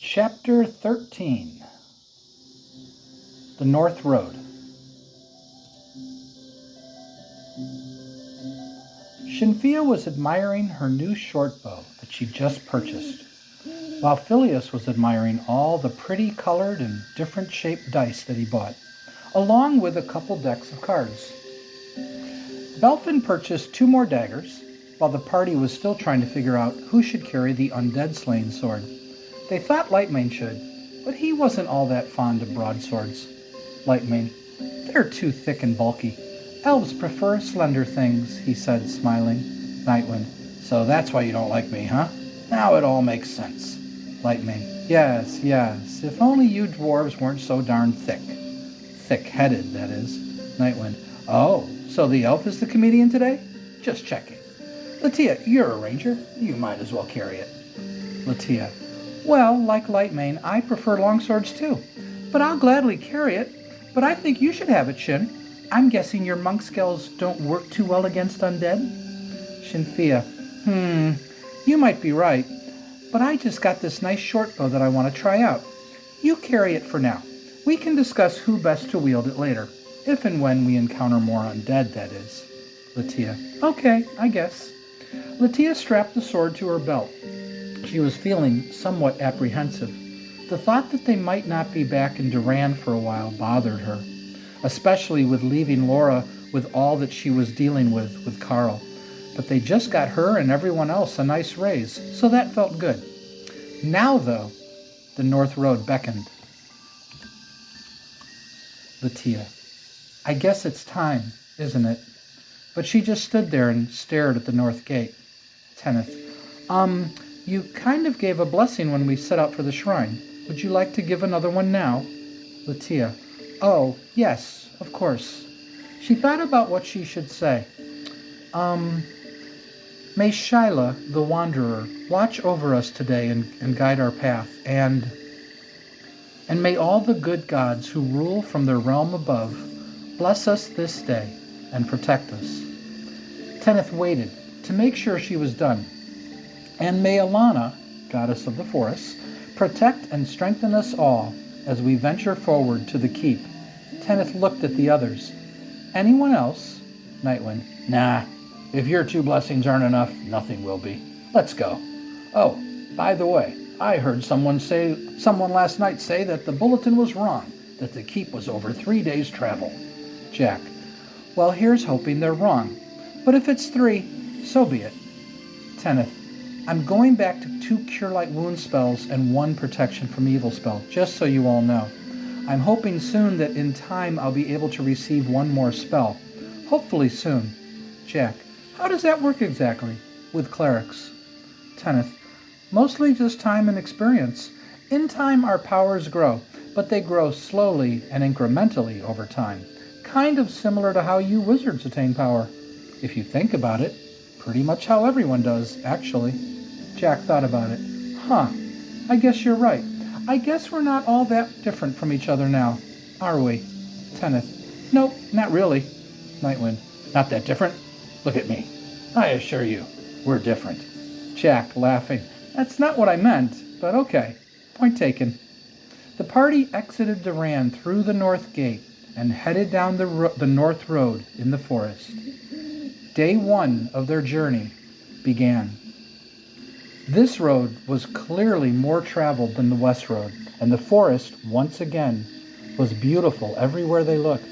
Chapter 13. The North Road. Shinfia was admiring her new short bow that she just purchased, while Phileas was admiring all the pretty colored and different shaped dice that he bought, along with a couple decks of cards. Belfin purchased 2 more daggers, while the party was still trying to figure out who should carry the undead slaying sword. They thought Lightmane should, but he wasn't all that fond of broadswords. Lightmane, they're too thick and bulky. Elves prefer slender things, he said, smiling. Nightwind, so that's why you don't like me, huh? Now it all makes sense. Lightmane, yes, if only you dwarves weren't so darn thick. Thick-headed, that is. Nightwind, oh, so the elf is the comedian today? Just checking. Latia, you're a ranger. You might as well carry it. Latia, well, like Lightmane, I prefer longswords too, but I'll gladly carry it. But I think you should have it, Shin. I'm guessing your monk skills don't work too well against undead? Shinfia, you might be right, but I just got this nice short bow that I want to try out. You carry it for now. We can discuss who best to wield it later, if and when we encounter more undead, that is. Latia, okay, I guess. Latia strapped the sword to her belt. She was feeling somewhat apprehensive. The thought that they might not be back in Duran for a while bothered her, especially with leaving Laura with all that she was dealing with Carl. But they just got her and everyone else a nice raise, so that felt good. Now, though, the North Road beckoned. Latia, I guess it's time, isn't it? But she just stood there and stared at the North Gate. Tenneth, you kind of gave a blessing when we set out for the shrine. Would you like to give another one now? Latia, oh, yes, of course. She thought about what she should say. May Shyla, the Wanderer, watch over us today and guide our path, and may all the good gods who rule from their realm above bless us this day and protect us. Tenneth waited to make sure she was done. And may Alana, goddess of the forests, protect and strengthen us all as we venture forward to the keep. Tenneth looked at the others. Anyone else? Nightwind, nah. If your 2 blessings aren't enough, nothing will be. Let's go. Oh, by the way, I heard someone last night say that the bulletin was wrong, that the keep was over 3 days' travel. Jack, well, here's hoping they're wrong. But if it's 3, so be it. Tenneth, I'm going back to 2 Cure Light Wound spells and 1 Protection from Evil spell, just so you all know. I'm hoping soon that in time I'll be able to receive 1 more spell. Hopefully soon. Jack, how does that work exactly with clerics? Tenneth, mostly just time and experience. In time our powers grow, but they grow slowly and incrementally over time. Kind of similar to how you wizards attain power. If you think about it, pretty much how everyone does, actually. Jack thought about it. I guess you're right. I guess we're not all that different from each other now, are we? Tenneth, nope, not really. Nightwind, not that different? Look at me. I assure you, we're different. Jack, laughing, that's not what I meant, but okay. Point taken. The party exited Duran through the North Gate and headed down the North Road in the forest. Day 1 of their journey began. This road was clearly more traveled than the West Road, and the forest, once again, was beautiful everywhere they looked.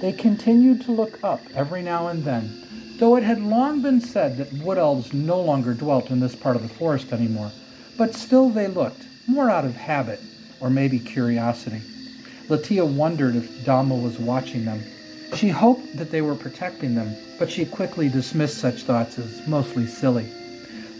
They continued to look up every now and then, though it had long been said that wood elves no longer dwelt in this part of the forest anymore, but still they looked, more out of habit, or maybe curiosity. Latia wondered if Dama was watching them. She hoped that they were protecting them, but she quickly dismissed such thoughts as mostly silly.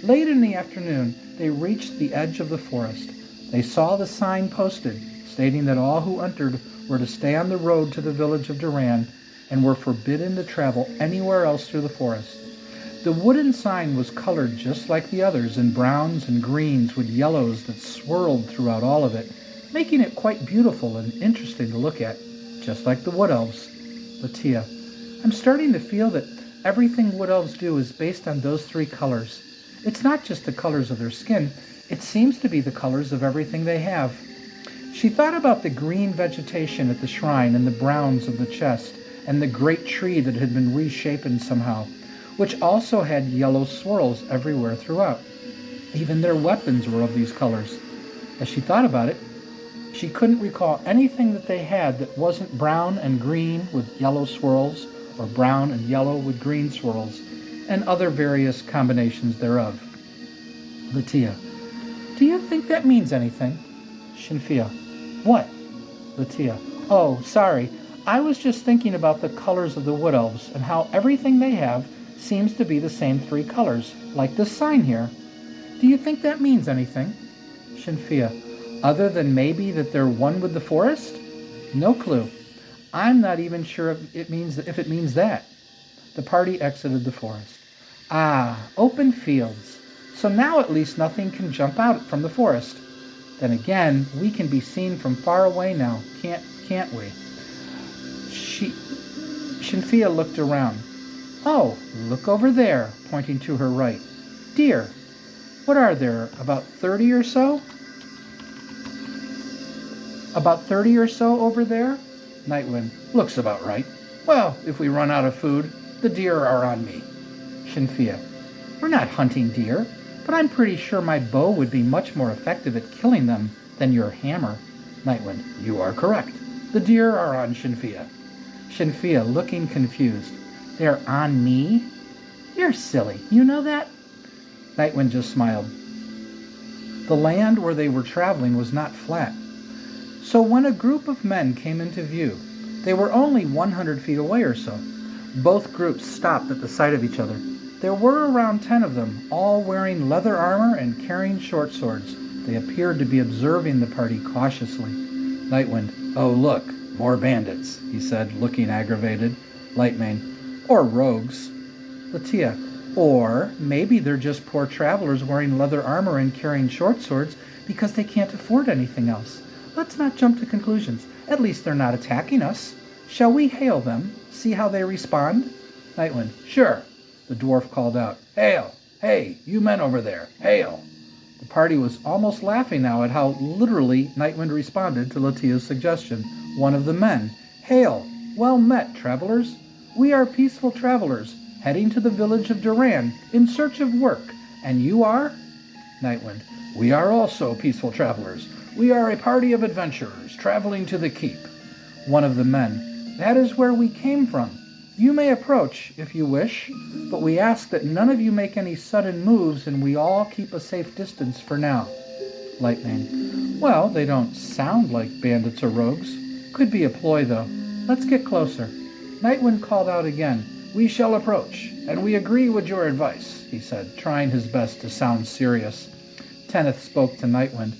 Late in the afternoon, they reached the edge of the forest. They saw the sign posted, stating that all who entered were to stay on the road to the village of Duran and were forbidden to travel anywhere else through the forest. The wooden sign was colored just like the others in browns and greens with yellows that swirled throughout all of it, making it quite beautiful and interesting to look at, just like the wood elves. Latia, I'm starting to feel that everything wood elves do is based on those three colors. It's not just the colors of their skin, it seems to be the colors of everything they have. She thought about the green vegetation at the shrine and the browns of the chest and the great tree that had been reshapen somehow, which also had yellow swirls everywhere throughout. Even their weapons were of these colors. As she thought about it, she couldn't recall anything that they had that wasn't brown and green with yellow swirls, or brown and yellow with green swirls, and other various combinations thereof. Latia, do you think that means anything? Shinfia, what? Latia, oh, sorry. I was just thinking about the colors of the wood elves and how everything they have seems to be the same three colors, like this sign here. Do you think that means anything? Shinfia, other than maybe that they're one with the forest? No clue. I'm not even sure if it means that. The party exited the forest. Ah, open fields. So now at least nothing can jump out from the forest. Then again, we can be seen from far away now, can't we? Shinfia looked around. Oh, look over there, pointing to her right. Deer. What are there, about 30 or so? About 30 or so over there? Nightwind, looks about right. Well, if we run out of food, the deer are on me. Shinfia, we're not hunting deer, but I'm pretty sure my bow would be much more effective at killing them than your hammer. Nightwind, you are correct. The deer are on Shinfia. Shinfia, looking confused. They're on me? You're silly. You know that? Nightwind just smiled. The land where they were traveling was not flat. So when a group of men came into view, they were only 100 feet away or so. Both groups stopped at the sight of each other. There were around 10 of them, all wearing leather armor and carrying short swords. They appeared to be observing the party cautiously. Nightwind, oh look, more bandits, he said, looking aggravated. Lightmane, or rogues. Latia, or maybe they're just poor travelers wearing leather armor and carrying short swords because they can't afford anything else. Let's not jump to conclusions. At least they're not attacking us. Shall we hail them, see how they respond? Nightwind, sure. The dwarf called out, hail! Hey, you men over there, hail! The party was almost laughing now at how literally Nightwind responded to Latia's suggestion. One of the men, hail! Well met, travelers. We are peaceful travelers, heading to the village of Duran in search of work. And you are? Nightwind, we are also peaceful travelers. We are a party of adventurers traveling to the keep. One of the men, that is where we came from. You may approach, if you wish, but we ask that none of you make any sudden moves and we all keep a safe distance for now. Lightning, well, they don't sound like bandits or rogues. Could be a ploy, though. Let's get closer. Nightwind called out again. We shall approach, and we agree with your advice, he said, trying his best to sound serious. Tenneth spoke to Nightwind.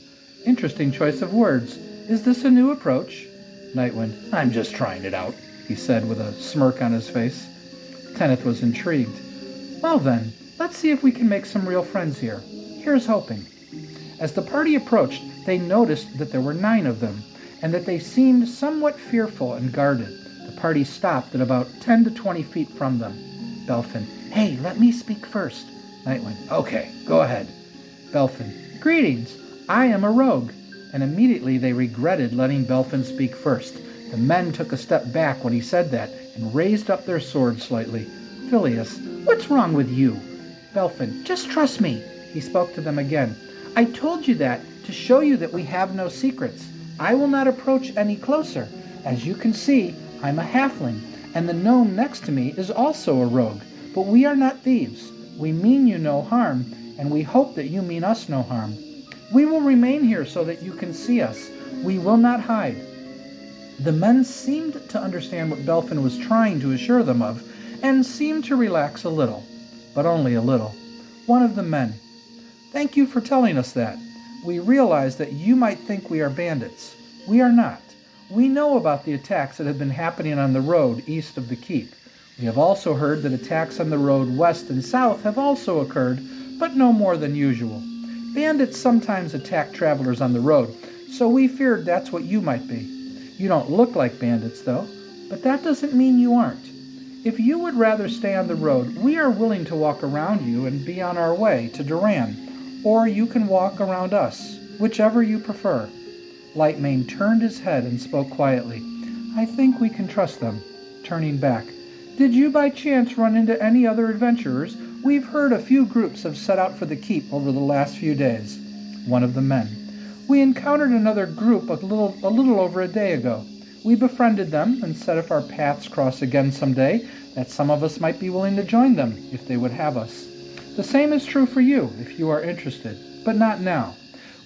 Interesting choice of words. Is this a new approach? Nightwind, I'm just trying it out, he said with a smirk on his face. Tenneth was intrigued. Well then, let's see if we can make some real friends here. Here's hoping. As the party approached, they noticed that there were 9 of them, and that they seemed somewhat fearful and guarded. The party stopped at about 10 to 20 feet from them. Belfin, hey, let me speak first. Nightwind, okay, go ahead. Belfin, greetings, I am a rogue. And immediately they regretted letting Belfin speak first. The men took a step back when he said that, and raised up their swords slightly. Phileas, what's wrong with you? Belfin, just trust me. He spoke to them again. I told you that to show you that we have no secrets. I will not approach any closer. As you can see, I'm a halfling, and the gnome next to me is also a rogue, But we are not thieves. We mean you no harm, and we hope that you mean us no harm. We will remain here so that you can see us. We will not hide." The men seemed to understand what Belfin was trying to assure them of, and seemed to relax a little, but only a little. One of the men: "Thank you for telling us that. We realize that you might think we are bandits. We are not. We know about the attacks that have been happening on the road east of the keep. We have also heard that attacks on the road west and south have also occurred, but no more than usual. Bandits sometimes attack travelers on the road, so we feared that's what you might be. You don't look like bandits, though, but that doesn't mean you aren't. If you would rather stay on the road, we are willing to walk around you and be on our way to Duran, or you can walk around us, whichever you prefer." Lightmane turned his head and spoke quietly. "I think we can trust them." Turning back: "Did you by chance run into any other adventurers? We've heard a few groups have set out for the keep over the last few days." One of the men: "We encountered another group a little over a day ago. We befriended them and said if our paths cross again someday, that some of us might be willing to join them if they would have us. The same is true for you if you are interested, but not now.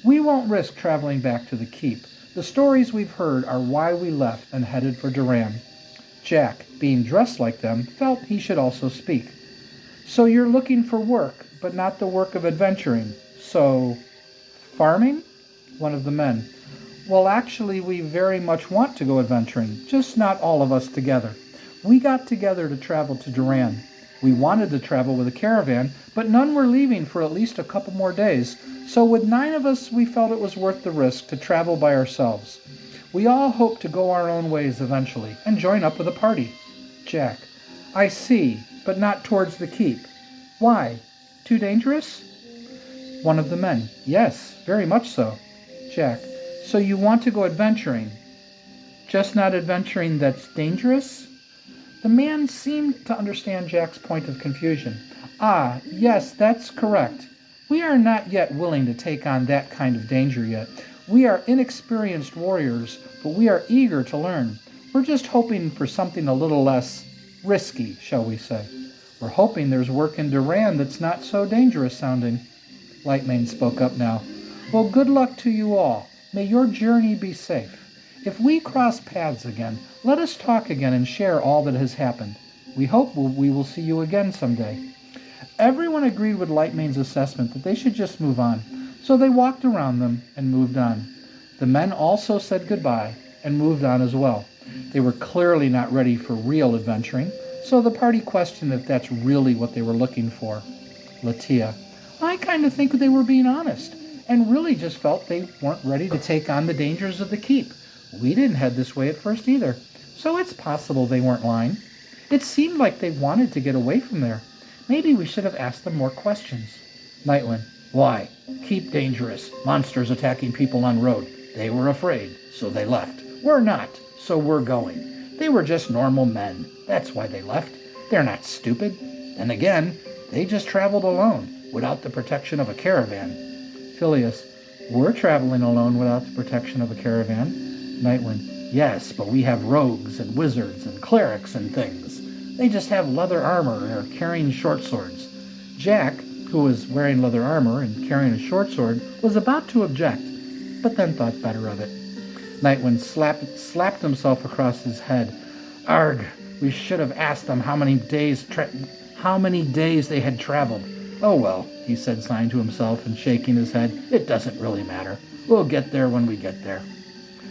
We won't risk traveling back to the keep. The stories we've heard are why we left and headed for Duran." Jack, being dressed like them, felt he should also speak. "So you're looking for work, but not the work of adventuring. So, farming?" One of the men: "Well, actually, we very much want to go adventuring, just not all of us together. We got together to travel to Duran. We wanted to travel with a caravan, but none were leaving for at least a couple more days, so with 9 of us, we felt it was worth the risk to travel by ourselves. We all hope to go our own ways eventually and join up with a party." Jack: "I see, but not towards the keep. Why? Too dangerous?" One of the men: "Yes, very much so." Jack: "So you want to go adventuring, just not adventuring that's dangerous?" The man seemed to understand Jack's point of confusion. "Ah, yes, that's correct. We are not yet willing to take on that kind of danger yet. We are inexperienced warriors, but we are eager to learn. We're just hoping for something a little less risky, shall we say. We're hoping there's work in Duran that's not so dangerous sounding." Lightmane spoke up now. "Well, good luck to you all. May your journey be safe. If we cross paths again, let us talk again and share all that has happened. We hope we will see you again someday." Everyone agreed with Lightmane's assessment that they should just move on, so they walked around them and moved on. The men also said goodbye and moved on as well. They were clearly not ready for real adventuring, so the party questioned if that's really what they were looking for. Latia: "I kind of think they were being honest, and really just felt they weren't ready to take on the dangers of the keep. We didn't head this way at first either, so it's possible they weren't lying. It seemed like they wanted to get away from there. Maybe we should have asked them more questions." Nightwind: "Why? Keep dangerous. Monsters attacking people on road. They were afraid, so they left. We're not, so we're going. They were just normal men. That's why they left. They're not stupid. And again, they just traveled alone, without the protection of a caravan." Phileas: "We're traveling alone without the protection of a caravan." Nightwind: "Yes, but we have rogues and wizards and clerics and things. They just have leather armor and are carrying short swords." Jack, who was wearing leather armor and carrying a short sword, was about to object, but then thought better of it. Nightwind slapped himself across his head. "Arg, we should have asked them how many days they had traveled. Oh well," he said, sighing to himself and shaking his head. "It doesn't really matter. We'll get there when we get there."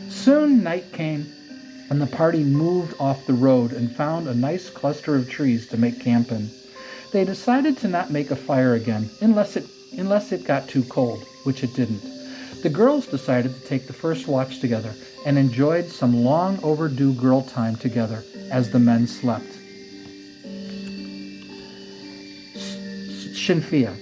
Soon night came, and the party moved off the road and found a nice cluster of trees to make camp in. They decided to not make a fire again, unless it got too cold, which it didn't. The girls decided to take the first watch together and enjoyed some long overdue girl time together as the men slept. Shinfia: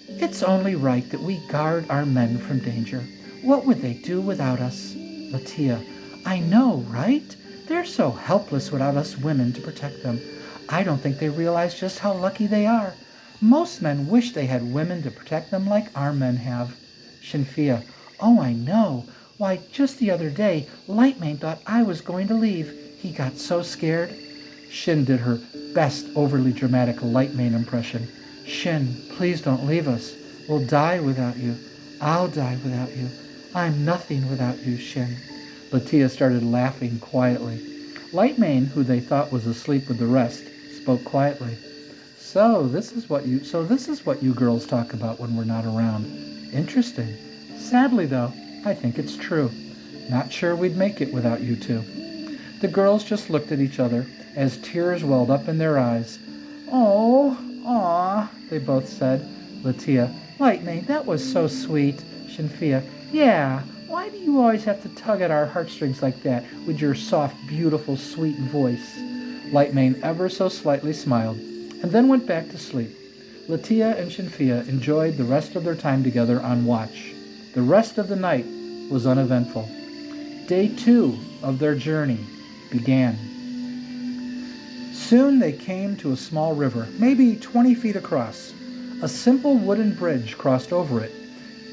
"It's only right that we guard our men from danger. What would they do without us?" Latia: "I know, right? They're so helpless without us women to protect them. I don't think they realize just how lucky they are. Most men wish they had women to protect them like our men have." Shinfia: "Oh, I know. Why, just the other day, Lightmane thought I was going to leave. He got so scared." Shin did her best overly dramatic Lightmane impression. Shin, please don't leave us. We'll die without you. I'll die without you. I'm nothing without you, Shin. Latia started laughing quietly. Lightmane, who they thought was asleep with the rest, spoke quietly. So this is what you girls talk about when we're not around. Interesting. Sadly, though, I think it's true. Not sure we'd make it without you two. The girls just looked at each other as tears welled up in their eyes. Oh, aw, they both said. Latia, Lightmane, that was so sweet. Shinfia, yeah, why do you always have to tug at our heartstrings like that with your soft, beautiful, sweet voice? Lightmane ever so slightly smiled, and then went back to sleep. Latia and Shinfia enjoyed the rest of their time together on watch. The rest of the night was uneventful. Day 2 of their journey began. Soon they came to a small river, maybe 20 feet across. A simple wooden bridge crossed over it.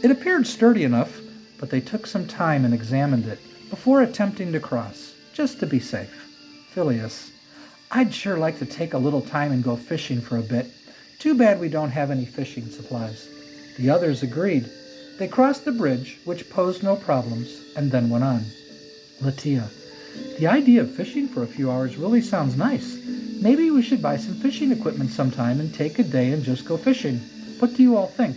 It appeared sturdy enough, but they took some time and examined it before attempting to cross, just to be safe. Phileas, I'd sure like to take a little time and go fishing for a bit. Too bad we don't have any fishing supplies. The others agreed. They crossed the bridge, which posed no problems, and then went on. Latia, the idea of fishing for a few hours really sounds nice. Maybe we should buy some fishing equipment sometime and take a day and just go fishing. What do you all think?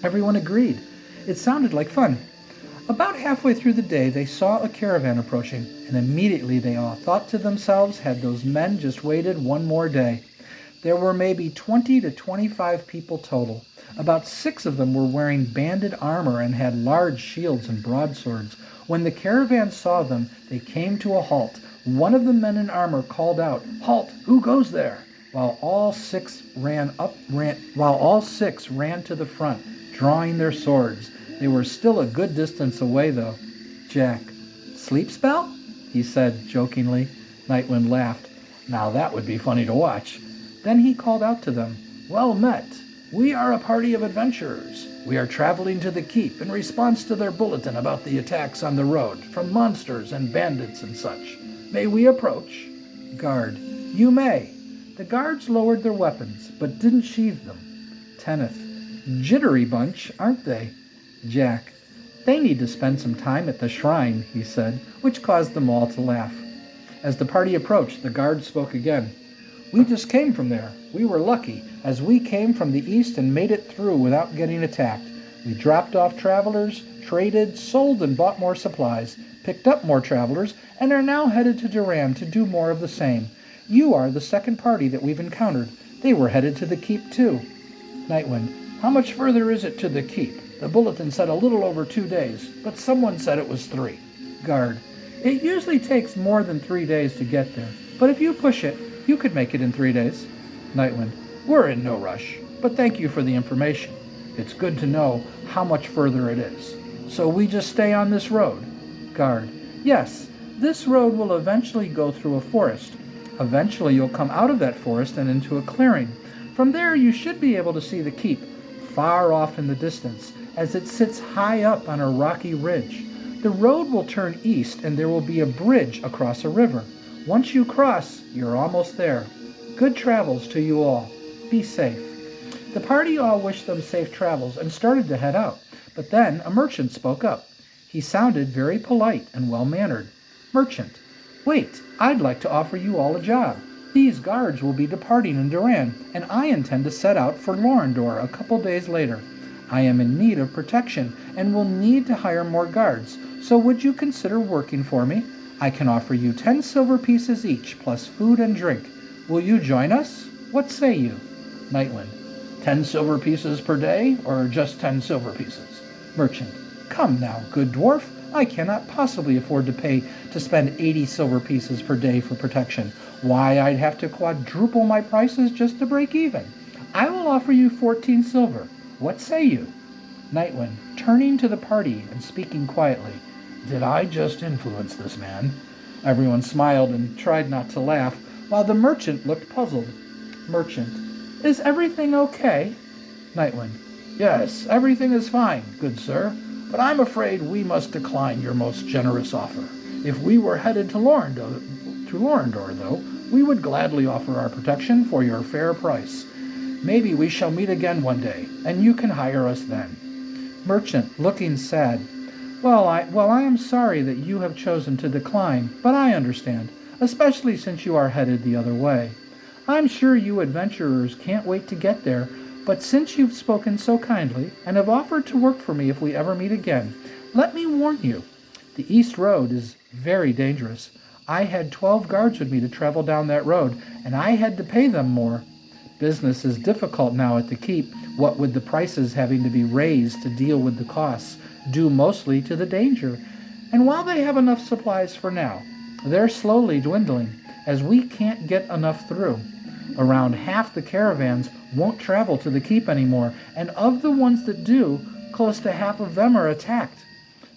Everyone agreed. It sounded like fun. About halfway through the day, they saw a caravan approaching, and immediately they all thought to themselves, had those men just waited one more day. There were maybe 20 to 25 people total. About 6 of them were wearing banded armor and had large shields and broadswords. When the caravan saw them, they came to a halt. One of the men in armor called out, "Halt! Who goes there?" While all six ran to the front, drawing their swords. They were still a good distance away, though. Jack, sleep spell? He said jokingly. Nightwind laughed. Now that would be funny to watch. Then he called out to them, "Well met. We are a party of adventurers. We are traveling to the keep in response to their bulletin about the attacks on the road from monsters and bandits and such. May we approach?" Guard, you may. The guards lowered their weapons, but didn't sheathe them. Tenneth, jittery bunch, aren't they? Jack, they need to spend some time at the shrine, he said, which caused them all to laugh. As the party approached, the guard spoke again. We just came from there. We were lucky, as we came from the east and made it through without getting attacked. We dropped off travelers, traded, sold and bought more supplies, picked up more travelers, and are now headed to Duran to do more of the same. You are the second party that we've encountered. They were headed to the keep too. Nightwind, how much further is it to the keep? The bulletin said a little over 2 days, but someone said it was 3. Guard, it usually takes more than 3 days to get there, but if you push it, you could make it in 3 days. Nightwind, we're in no rush, but thank you for the information. It's good to know how much further it is. So we just stay on this road? Guard, yes, this road will eventually go through a forest. Eventually you'll come out of that forest and into a clearing. From there you should be able to see the keep, far off in the distance, as it sits high up on a rocky ridge. The road will turn east and there will be a bridge across a river. Once you cross, you're almost there. Good travels to you all. Be safe. The party all wished them safe travels and started to head out. But then a merchant spoke up. He sounded very polite and well-mannered. Merchant, wait, I'd like to offer you all a job. These guards will be departing in Duran, and I intend to set out for Lorindor a couple days later. I am in need of protection and will need to hire more guards, so would you consider working for me? I can offer you 10 silver pieces each, plus food and drink. Will you join us? What say you? Nightwind, 10 silver pieces per day, or just 10 silver pieces? Merchant, come now, good dwarf. I cannot possibly afford to spend 80 silver pieces per day for protection. Why, I'd have to quadruple my prices just to break even. I will offer you 14 silver. What say you? Nightwind, turning to the party and speaking quietly. Did I just influence this man? Everyone smiled and tried not to laugh, while the merchant looked puzzled. Merchant, is everything okay? Nightwind, yes, everything is fine, good sir, but I'm afraid we must decline your most generous offer. If we were headed to Lorindor, though, We would gladly offer our protection for your fair price. Maybe we shall meet again one day, and you can hire us then. Merchant, looking sad. I am sorry that you have chosen to decline, but I understand, especially since you are headed the other way. I'm sure you adventurers can't wait to get there, but since you've spoken so kindly and have offered to work for me if we ever meet again, let me warn you, the East Road is very dangerous. I had 12 guards with me to travel down that road, and I had to pay them more. Business is difficult now at the keep, what with the prices having to be raised to deal with the costs, due mostly to the danger. And while they have enough supplies for now, they're slowly dwindling, as we can't get enough through. Around half the caravans won't travel to the keep anymore, and of the ones that do, close to half of them are attacked.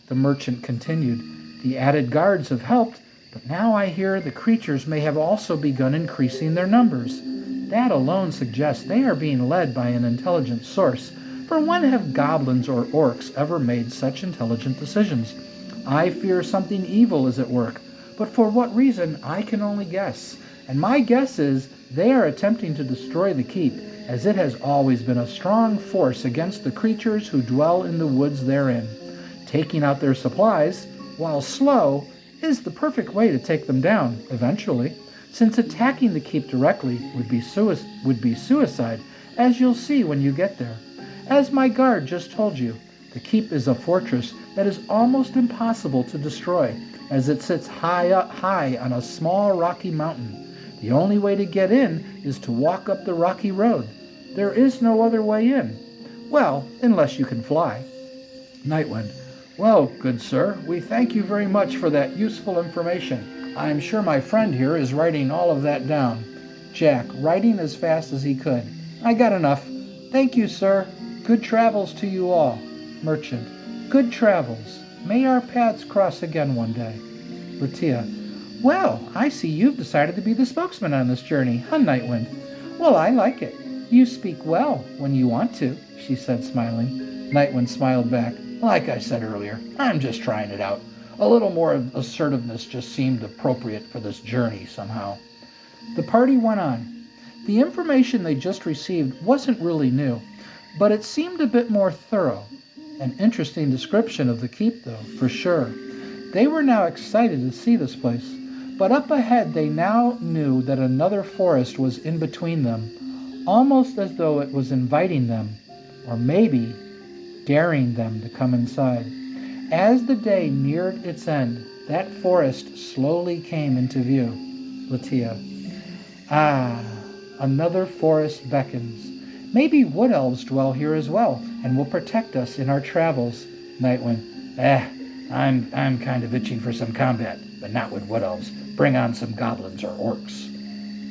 The merchant continued, the added guards have helped, but now I hear the creatures may have also begun increasing their numbers. That alone suggests they are being led by an intelligent source, for when have goblins or orcs ever made such intelligent decisions? I fear something evil is at work, but for what reason I can only guess, and my guess is they are attempting to destroy the keep, as it has always been a strong force against the creatures who dwell in the woods therein. Taking out their supplies, while slow, is the perfect way to take them down, eventually, since attacking the keep directly would be suicide, as you'll see when you get there. As my guard just told you, the keep is a fortress that is almost impossible to destroy, as it sits high on a small rocky mountain. The only way to get in is to walk up the rocky road. There is no other way in. Well, unless you can fly. Nightwind. Well, good sir, we thank you very much for that useful information. I am sure my friend here is writing all of that down. Jack, writing as fast as he could. I got enough. Thank you, sir. Good travels to you all. Merchant. Good travels. May our paths cross again one day. Latia. Well, I see you've decided to be the spokesman on this journey, huh, Nightwind? Well, I like it. You speak well when you want to, she said, smiling. Nightwind smiled back. Like I said earlier, I'm just trying it out. A little more assertiveness just seemed appropriate for this journey somehow. The party went on. The information they just received wasn't really new, but it seemed a bit more thorough. An interesting description of the keep, though, for sure. They were now excited to see this place, but up ahead they now knew that another forest was in between them, almost as though it was inviting them, or maybe daring them to come inside. As the day neared its end, that forest slowly came into view. Latia. Ah, another forest beckons. Maybe wood elves dwell here as well, and will protect us in our travels. Nightwind. I'm kind of itching for some combat, but not with wood elves. Bring on some goblins or orcs.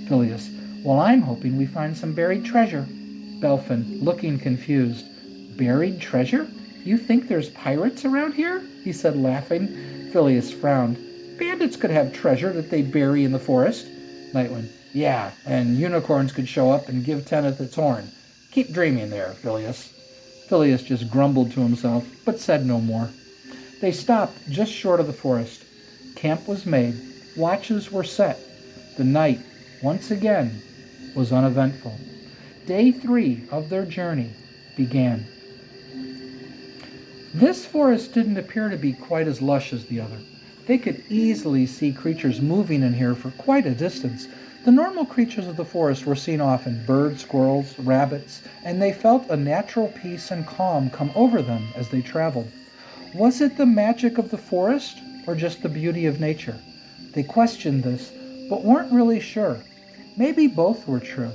Phileas. Well, I'm hoping we find some buried treasure. Belfin, looking confused. Buried treasure? You think there's pirates around here? He said, laughing. Phileas frowned. Bandits could have treasure that they bury in the forest. Nightwind. Yeah, and unicorns could show up and give Tenneth its horn. Keep dreaming there, Phileas. Phileas just grumbled to himself, but said no more. They stopped just short of the forest. Camp was made. Watches were set. The night, once again, was uneventful. Day 3 of their journey began. This forest didn't appear to be quite as lush as the other. They could easily see creatures moving in here for quite a distance. The normal creatures of the forest were seen often, birds, squirrels, rabbits, and they felt a natural peace and calm come over them as they traveled. Was it the magic of the forest, or just the beauty of nature? They questioned this, but weren't really sure. Maybe both were true.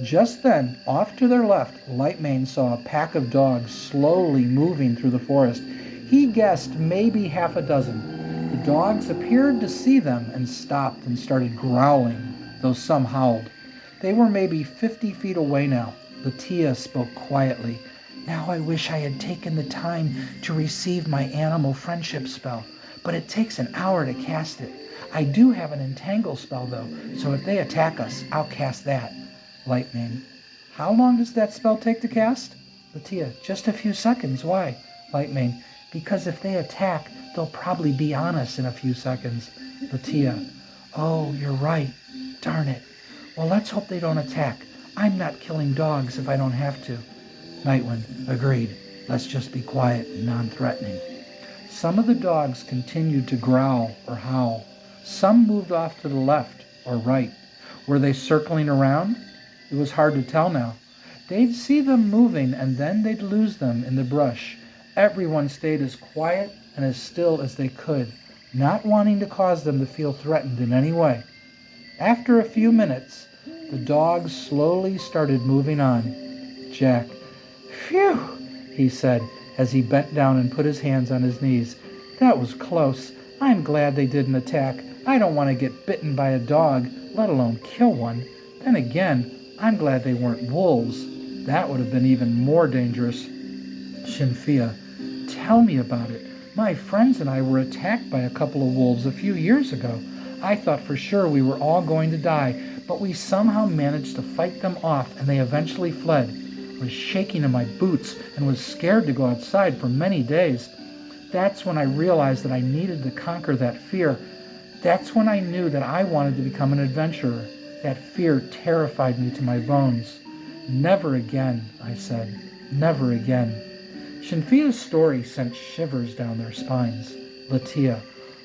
Just then, off to their left, Lightmane saw a pack of dogs slowly moving through the forest. He guessed maybe half a dozen. The dogs appeared to see them and stopped and started growling, though some howled. They were maybe 50 feet away now. Latia spoke quietly. Now I wish I had taken the time to receive my animal friendship spell, but it takes an hour to cast it. I do have an entangle spell, though, so if they attack us, I'll cast that. Lightning. How long does that spell take to cast? Latia. Just a few seconds. Why? Lightning. Because if they attack, they'll probably be on us in a few seconds. Latia. Oh, you're right. Darn it. Well, let's hope they don't attack. I'm not killing dogs if I don't have to. Nightwind, agreed. Let's just be quiet and non-threatening. Some of the dogs continued to growl or howl. Some moved off to the left or right. Were they circling around? It was hard to tell now. They'd see them moving and then they'd lose them in the brush. Everyone stayed as quiet and as still as they could, not wanting to cause them to feel threatened in any way. After a few minutes, the dogs slowly started moving on. Jack, phew, he said as he bent down and put his hands on his knees. That was close. I'm glad they didn't attack. I don't want to get bitten by a dog, let alone kill one. Then again, I'm glad they weren't wolves. That would have been even more dangerous. Shinfia, tell me about it. My friends and I were attacked by a couple of wolves a few years ago. I thought for sure we were all going to die, but we somehow managed to fight them off and they eventually fled. I was shaking in my boots and was scared to go outside for many days. That's when I realized that I needed to conquer that fear. That's when I knew that I wanted to become an adventurer. That fear terrified me to my bones. Never again, I said. Never again. Shinfia's story sent shivers down their spines. Latia,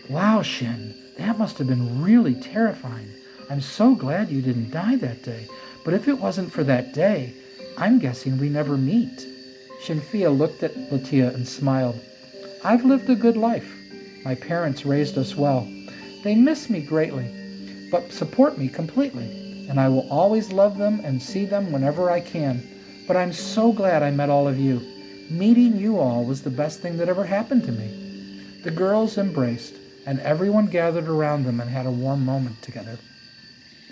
wow, Shin, that must have been really terrifying. I'm so glad you didn't die that day. But if it wasn't for that day, I'm guessing we never meet. Shinfia looked at Latia and smiled. I've lived a good life. My parents raised us well. They miss me greatly, but support me completely, and I will always love them and see them whenever I can. But I'm so glad I met all of you. Meeting you all was the best thing that ever happened to me. The girls embraced, and everyone gathered around them and had a warm moment together.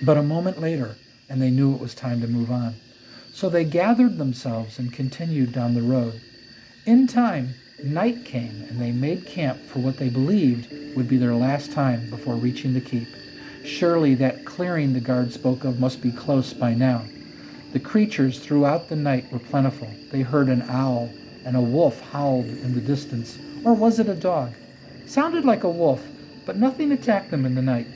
But a moment later, and they knew it was time to move on. So they gathered themselves and continued down the road. In time, night came, and they made camp for what they believed would be their last time before reaching the keep. Surely that clearing the guard spoke of must be close by now. The creatures throughout the night were plentiful. They heard an owl, and a wolf howled in the distance. Or was it a dog? Sounded like a wolf, but nothing attacked them in the night.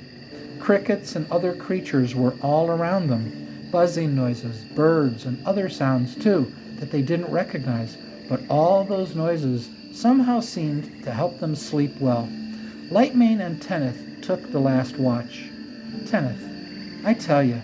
Crickets and other creatures were all around them. Buzzing noises, birds, and other sounds too that they didn't recognize, but all those noises somehow seemed to help them sleep well. Lightmane and Tenneth took the last watch. Tenneth, I tell you,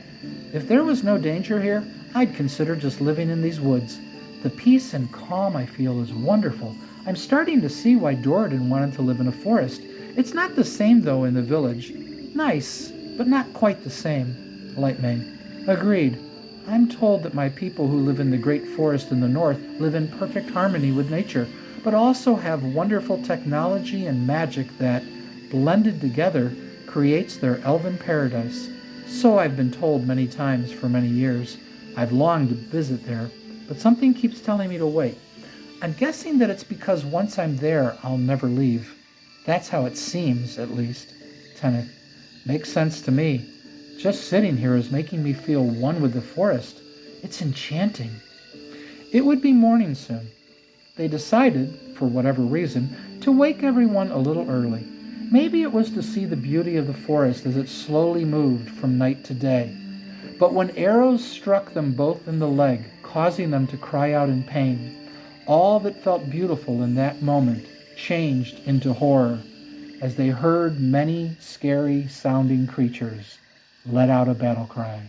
if there was no danger here, I'd consider just living in these woods. The peace and calm I feel is wonderful. I'm starting to see why Doradin wanted to live in a forest. It's not the same, though, in the village. Nice, but not quite the same. Lightmane, agreed. I'm told that my people who live in the great forest in the north live in perfect harmony with nature, but also have wonderful technology and magic that, blended together, creates their elven paradise. So I've been told many times for many years. I've longed to visit there, but something keeps telling me to wait. I'm guessing that it's because once I'm there, I'll never leave. That's how it seems, at least. Tenneth, makes sense to me. Just sitting here is making me feel one with the forest. It's enchanting. It would be morning soon. They decided, for whatever reason, to wake everyone a little early. Maybe it was to see the beauty of the forest as it slowly moved from night to day. But when arrows struck them both in the leg, causing them to cry out in pain, all that felt beautiful in that moment changed into horror as they heard many scary sounding creatures let out a battle cry.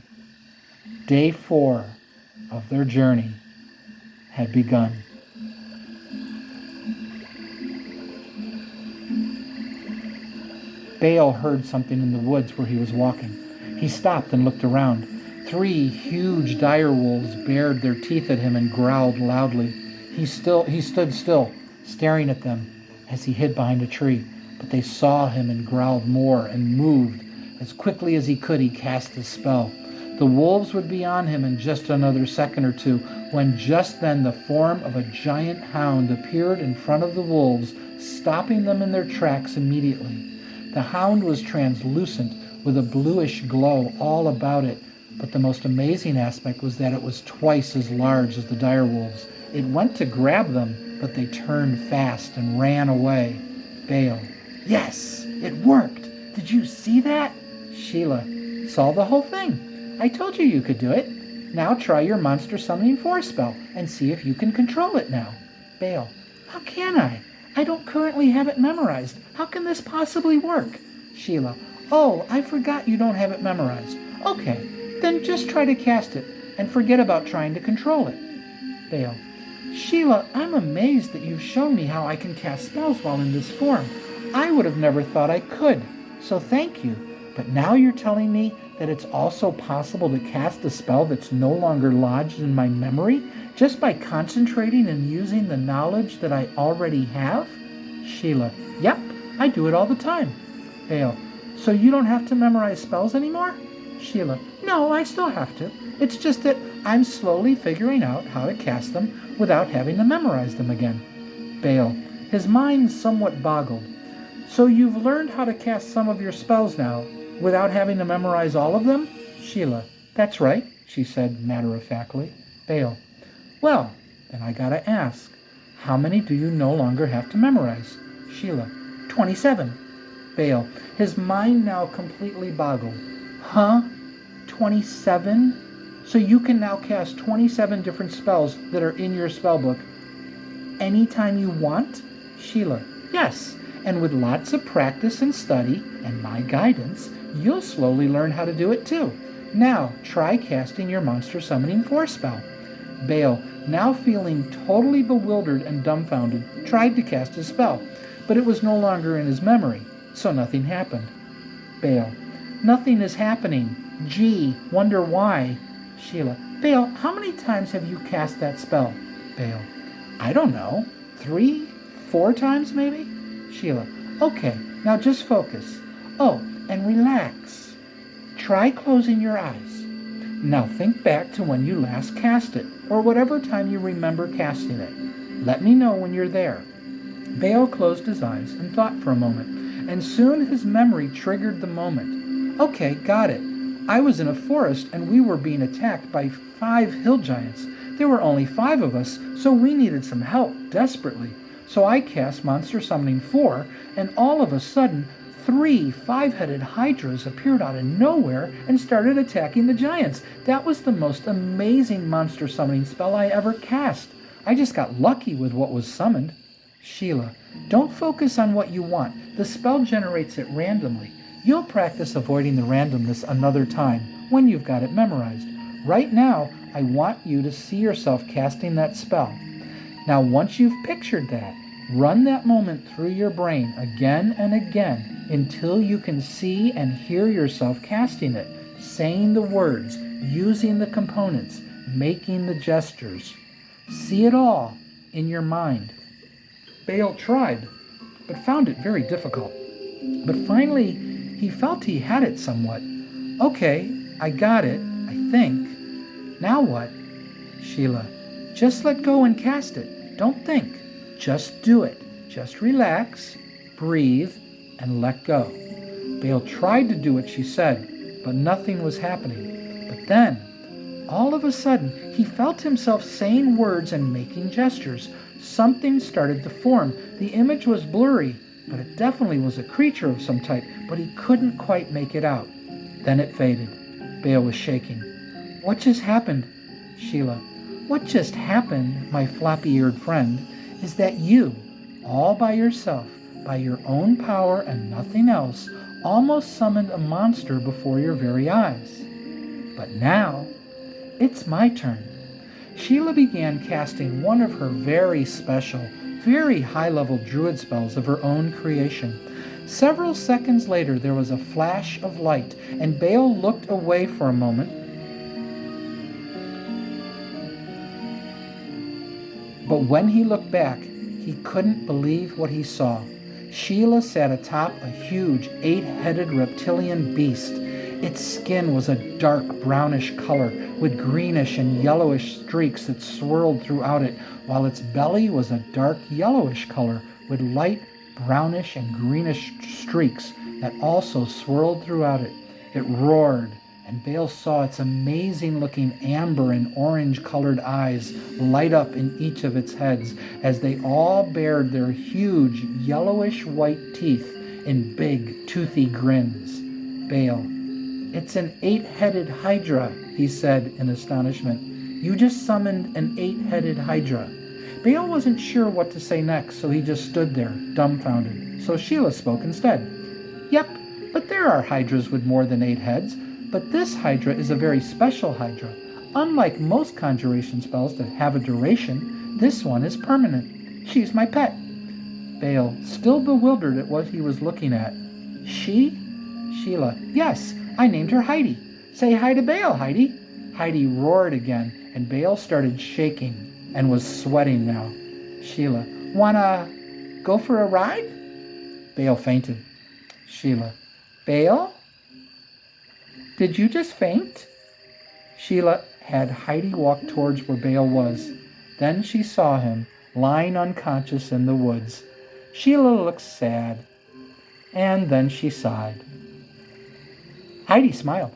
Day 4 of their journey had begun. Bale heard something in the woods where he was walking. He stopped and looked around. 3 huge dire wolves bared their teeth at him and growled loudly. He stood still, staring at them as he hid behind a tree. But they saw him and growled more and moved. As quickly as he could, he cast his spell. The wolves would be on him in just another second or two, when just then the form of a giant hound appeared in front of the wolves, stopping them in their tracks immediately. The hound was translucent, with a bluish glow all about it, but the most amazing aspect was that it was twice as large as the direwolves. It went to grab them, but they turned fast and ran away. Bale, yes, it worked. Did you see that? Sheila, Saw the whole thing. I told you could do it. Now try your monster summoning force spell and see if you can control it now. Bale. How can I? I don't currently have it memorized. How can this possibly work? Sheila. Oh, I forgot you don't have it memorized. Okay, then just try to cast it and forget about trying to control it. Bale. Sheila, I'm amazed that you've shown me how I can cast spells while in this form. I would have never thought I could, so thank you. But now you're telling me that it's also possible to cast a spell that's no longer lodged in my memory just by concentrating and using the knowledge that I already have? Sheila. Yep, I do it all the time. Bale. So you don't have to memorize spells anymore? Sheila. No, I still have to. It's just that I'm slowly figuring out how to cast them without having to memorize them again. Bale. His mind somewhat boggled. So you've learned how to cast some of your spells now without having to memorize all of them? Sheila. That's right, she said matter-of-factly. Bale. Well, then I gotta ask, how many do you no longer have to memorize? Sheila. 27. Bale. His mind now completely boggled. Huh? 27? So you can now cast 27 different spells that are in your spellbook anytime you want? Sheila. Yes, and with lots of practice and study and my guidance, you'll slowly learn how to do it too. Now, try casting your monster summoning force spell. Bale, now feeling totally bewildered and dumbfounded, tried to cast his spell, but it was no longer in his memory, so nothing happened. Bale. Nothing is happening. Gee, wonder why. Sheila. Bale, how many times have you cast that spell? Bale. I don't know. 3, 4 times maybe? Sheila. Okay, now just focus. Oh, and relax. Try closing your eyes. Now think back to when you last cast it, or whatever time you remember casting it. Let me know when you're there. Bale closed his eyes and thought for a moment, and soon his memory triggered the moment. Okay, got it. I was in a forest and we were being attacked by 5 hill giants. There were only 5 of us, so we needed some help desperately. So I cast Monster Summoning 4, and all of a sudden, 3 5-headed hydras appeared out of nowhere and started attacking the giants. That was the most amazing monster summoning spell I ever cast. I just got lucky with what was summoned. Sheila. Don't focus on what you want. The spell generates it randomly. You'll practice avoiding the randomness another time when you've got it memorized. Right now, I want you to see yourself casting that spell. Now, once you've pictured that, run that moment through your brain again and again until you can see and hear yourself casting it, saying the words, using the components, making the gestures. See it all in your mind. Bale tried, but found it very difficult. But finally, he felt he had it somewhat. Okay, I got it, I think. Now what? Sheila. Just let go and cast it. Don't think. Just do it. Just relax, breathe, and let go. Bale tried to do what she said, but nothing was happening. But then, all of a sudden, he felt himself saying words and making gestures. Something started to form. The image was blurry, but it definitely was a creature of some type, but he couldn't quite make it out. Then it faded. Bale was shaking. What just happened? Sheila. What just happened, my floppy-eared friend, is that you, all by yourself, by your own power and nothing else, almost summoned a monster before your very eyes. But now, it's my turn. Sheila began casting one of her very special, very high-level druid spells of her own creation. Several seconds later, there was a flash of light, and Bale looked away for a moment. But when he looked back, he couldn't believe what he saw. Sheila sat atop a huge 8-headed reptilian beast. Its skin was a dark brownish color with greenish and yellowish streaks that swirled throughout it, while its belly was a dark yellowish color with light brownish and greenish streaks that also swirled throughout it. It roared, and Bale saw its amazing-looking amber and orange-colored eyes light up in each of its heads as they all bared their huge yellowish-white teeth in big, toothy grins. Bale. It's an 8-headed hydra, he said in astonishment. You just summoned an 8-headed hydra. Bale wasn't sure what to say next, so he just stood there, dumbfounded. So Sheila spoke instead. Yep, but there are hydras with more than 8 heads, but this hydra is a very special hydra. Unlike most conjuration spells that have a duration, this one is permanent. She's my pet. Bale, still bewildered at what he was looking at. She? Sheila, yes, I named her Heidi. Say hi to Bale, Heidi. Heidi roared again, and Bale started shaking and was sweating now. Sheila, wanna go for a ride? Bale fainted. Sheila, Bale? Did you just faint? Sheila had Heidi walk towards where Bale was. Then she saw him lying unconscious in the woods. Sheila looked sad, and then she sighed. Heidi smiled.